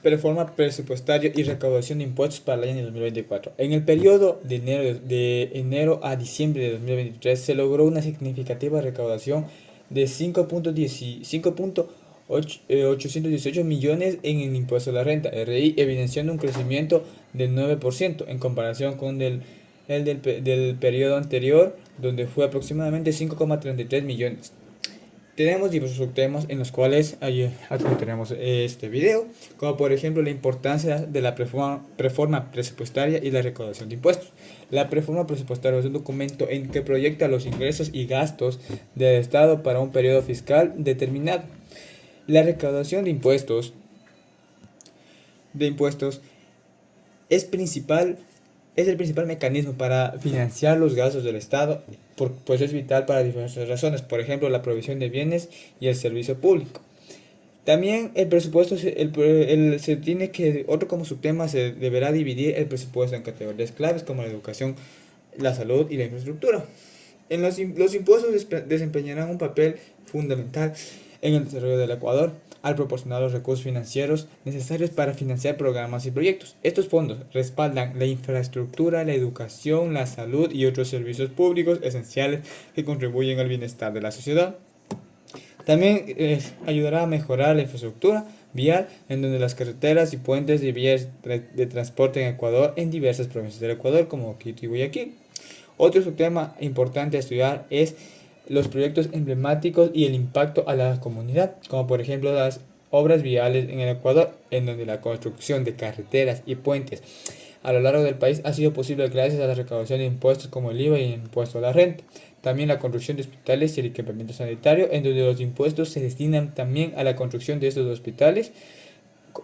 reforma presupuestaria y recaudación de impuestos para el año 2024. En el periodo de enero a diciembre de 2023 se logró una significativa recaudación de 5.818 millones en el impuesto a la renta, RI, evidenciando un crecimiento del 9% en comparación con del periodo anterior, donde fue aproximadamente 5,33 millones. Tenemos diversos subtemas en los cuales tenemos este video, como por ejemplo la importancia de la reforma presupuestaria y la recaudación de impuestos. La reforma presupuestaria es un documento en que proyecta los ingresos y gastos del Estado para un periodo fiscal determinado. La recaudación de impuestos es principal es el principal mecanismo para financiar los gastos del Estado, pues es vital para diversas razones, por ejemplo, la provisión de bienes y el servicio público. También el presupuesto, se tiene que, otro como subtema, se deberá dividir el presupuesto en categorías claves como la educación, la salud y la infraestructura. Los impuestos desempeñarán un papel fundamental en el desarrollo del Ecuador, al proporcionar los recursos financieros necesarios para financiar programas y proyectos. Estos fondos respaldan la infraestructura, la educación, la salud y otros servicios públicos esenciales que contribuyen al bienestar de la sociedad. También ayudará a mejorar la infraestructura vial, en donde las carreteras y puentes y vías de transporte en Ecuador, en diversas provincias del Ecuador, como Quito y Guayaquil. Otro subtema importante a estudiar es los proyectos emblemáticos y el impacto a la comunidad, como por ejemplo las obras viales en el Ecuador, en donde la construcción de carreteras y puentes a lo largo del país ha sido posible gracias a la recaudación de impuestos como el IVA y el impuesto a la renta. También la construcción de hospitales y el equipamiento sanitario, en donde los impuestos se destinan también a la construcción de estos hospitales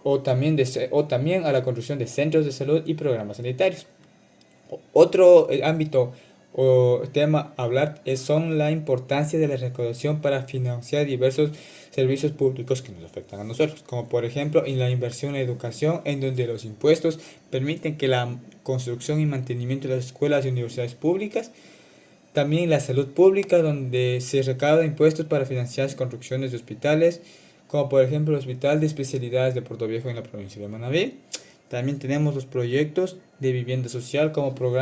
o también a la construcción de centros de salud y programas sanitarios. Otro ámbito o tema a hablar son la importancia de la recaudación para financiar diversos servicios públicos que nos afectan a nosotros, como por ejemplo en la inversión en educación, en donde los impuestos permiten que la construcción y mantenimiento de las escuelas y universidades públicas, también la salud pública, donde se recauda impuestos para financiar construcciones de hospitales, como por ejemplo el Hospital de Especialidades de Puerto Viejo en la provincia de Manabí. También tenemos los proyectos de vivienda social como por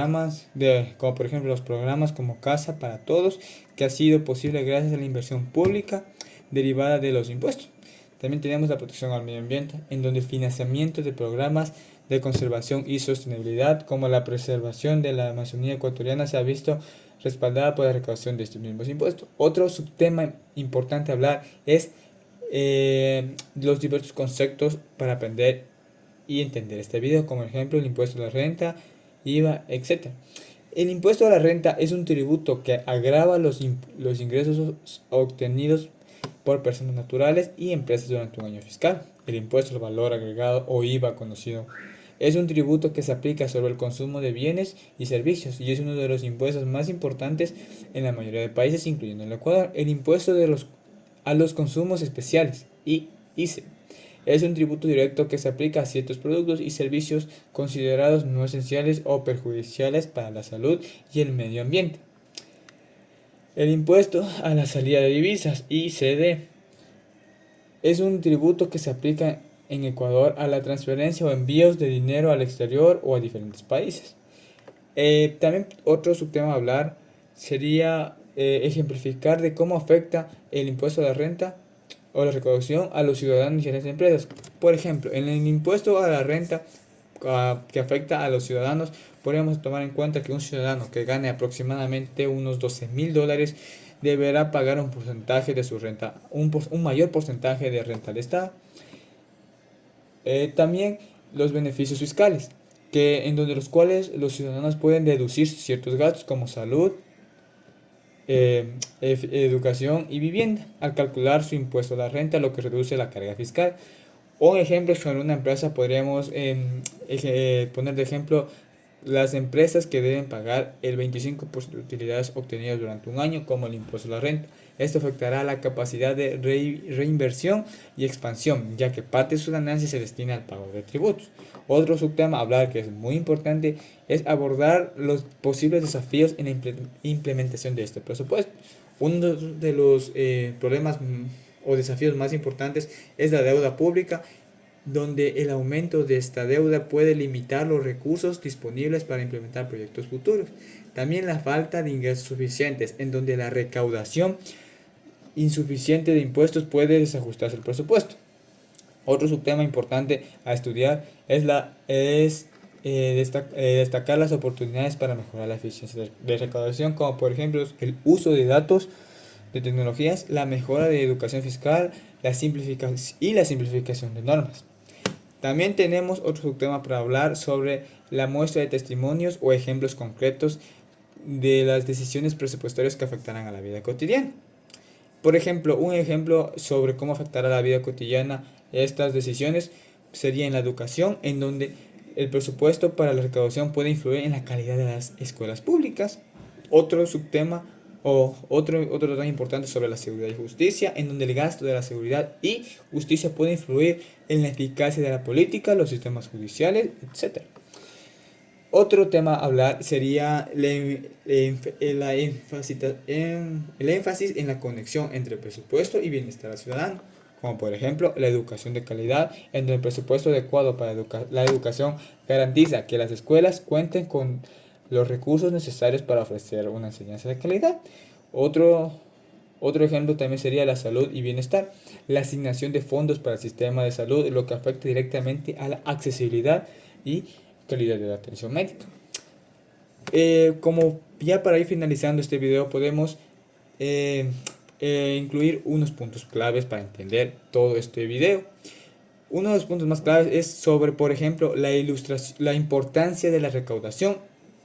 ejemplo los programas como Casa para Todos, que ha sido posible gracias a la inversión pública derivada de los impuestos. También tenemos la protección al medio ambiente, en donde el financiamiento de programas de conservación y sostenibilidad, como la preservación de la Amazonía ecuatoriana, se ha visto respaldada por la recaudación de estos mismos impuestos. Otro subtema importante a hablar es los diversos conceptos para aprender y entender este video, como ejemplo el impuesto a la renta, IVA, etc. El impuesto a la renta es un tributo que agrava los ingresos obtenidos por personas naturales y empresas durante un año fiscal. El impuesto al valor agregado o IVA conocido es un tributo que se aplica sobre el consumo de bienes y servicios y es uno de los impuestos más importantes en la mayoría de países, incluyendo el Ecuador. El impuesto a los consumos especiales, ICE, es un tributo directo que se aplica a ciertos productos y servicios considerados no esenciales o perjudiciales para la salud y el medio ambiente. El impuesto a la salida de divisas, ICD, es un tributo que se aplica en Ecuador a la transferencia o envíos de dinero al exterior o a diferentes países. También otro subtema a hablar sería ejemplificar de cómo afecta el impuesto a la renta o la recaudación a los ciudadanos y a las empresas. Por ejemplo, en el impuesto a la renta que afecta a los ciudadanos, podríamos tomar en cuenta que un ciudadano que gane aproximadamente unos $12,000 deberá pagar un porcentaje de su renta, un mayor porcentaje de renta al Estado. También los beneficios fiscales, en donde los cuales los ciudadanos pueden deducir ciertos gastos como salud, educación y vivienda al calcular su impuesto a la renta, lo que reduce la carga fiscal. Un ejemplo sobre una empresa podríamos poner de ejemplo las empresas que deben pagar el 25% de utilidades obtenidas durante un año, como el impuesto a la renta. Esto afectará la capacidad de reinversión y expansión, ya que parte de sus ganancias se destina al pago de tributos. Otro subtema a hablar que es muy importante es abordar los posibles desafíos en la implementación de este presupuesto. Uno de los problemas o desafíos más importantes es la deuda pública, donde el aumento de esta deuda puede limitar los recursos disponibles para implementar proyectos futuros. También la falta de ingresos suficientes, en donde la recaudación insuficiente de impuestos puede desajustarse el presupuesto. Otro subtema importante a estudiar es destacar las oportunidades para mejorar la eficiencia de recaudación, como por ejemplo el uso de datos, de tecnologías, la mejora de educación fiscal, la simplificación de normas. También tenemos otro subtema para hablar sobre la muestra de testimonios o ejemplos concretos de las decisiones presupuestarias que afectarán a la vida cotidiana. Por ejemplo, un ejemplo sobre cómo afectará la vida cotidiana estas decisiones sería en la educación, en donde el presupuesto para la recaudación puede influir en la calidad de las escuelas públicas. Otro subtema otro tan importante sobre la seguridad y justicia, en donde el gasto de la seguridad y justicia puede influir en la eficacia de la política, los sistemas judiciales, etc. Otro tema a hablar sería el énfasis en la conexión entre presupuesto y bienestar ciudadano, como por ejemplo la educación de calidad, en donde el presupuesto adecuado para la educación garantiza que las escuelas cuenten con los recursos necesarios para ofrecer una enseñanza de calidad. Otro ejemplo también sería la salud y bienestar, la asignación de fondos para el sistema de salud, lo que afecta directamente a la accesibilidad y calidad de la atención médica. Como ya para ir finalizando este video, podemos incluir unos puntos claves para entender todo este video. Uno de los puntos más claves es sobre, por ejemplo, la importancia de la recaudación,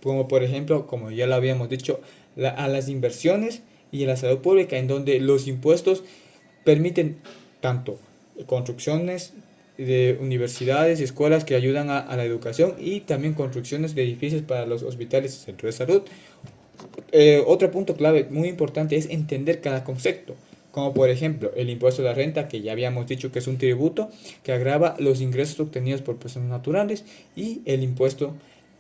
como por ejemplo, como ya lo habíamos dicho, a las inversiones y a la salud pública, en donde los impuestos permiten tanto construcciones de universidades y escuelas que ayudan a la educación, y también construcciones de edificios para los hospitales y centros de salud. Otro punto clave muy importante es entender cada concepto, como por ejemplo el impuesto de la renta, que ya habíamos dicho que es un tributo que agrava los ingresos obtenidos por personas naturales, y el impuesto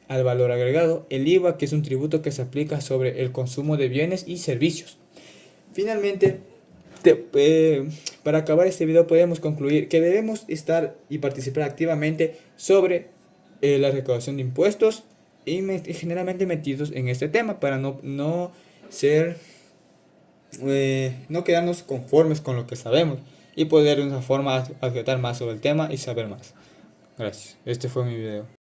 al valor agregado, el IVA, que es un tributo que se aplica sobre el consumo de bienes y servicios. Finalmente, para acabar este video podemos concluir que debemos estar y participar activamente sobre la recaudación de impuestos y generalmente metidos en este tema para no quedarnos conformes con lo que sabemos y poder de una forma adaptar más sobre el tema y saber más. Gracias. Este fue mi video.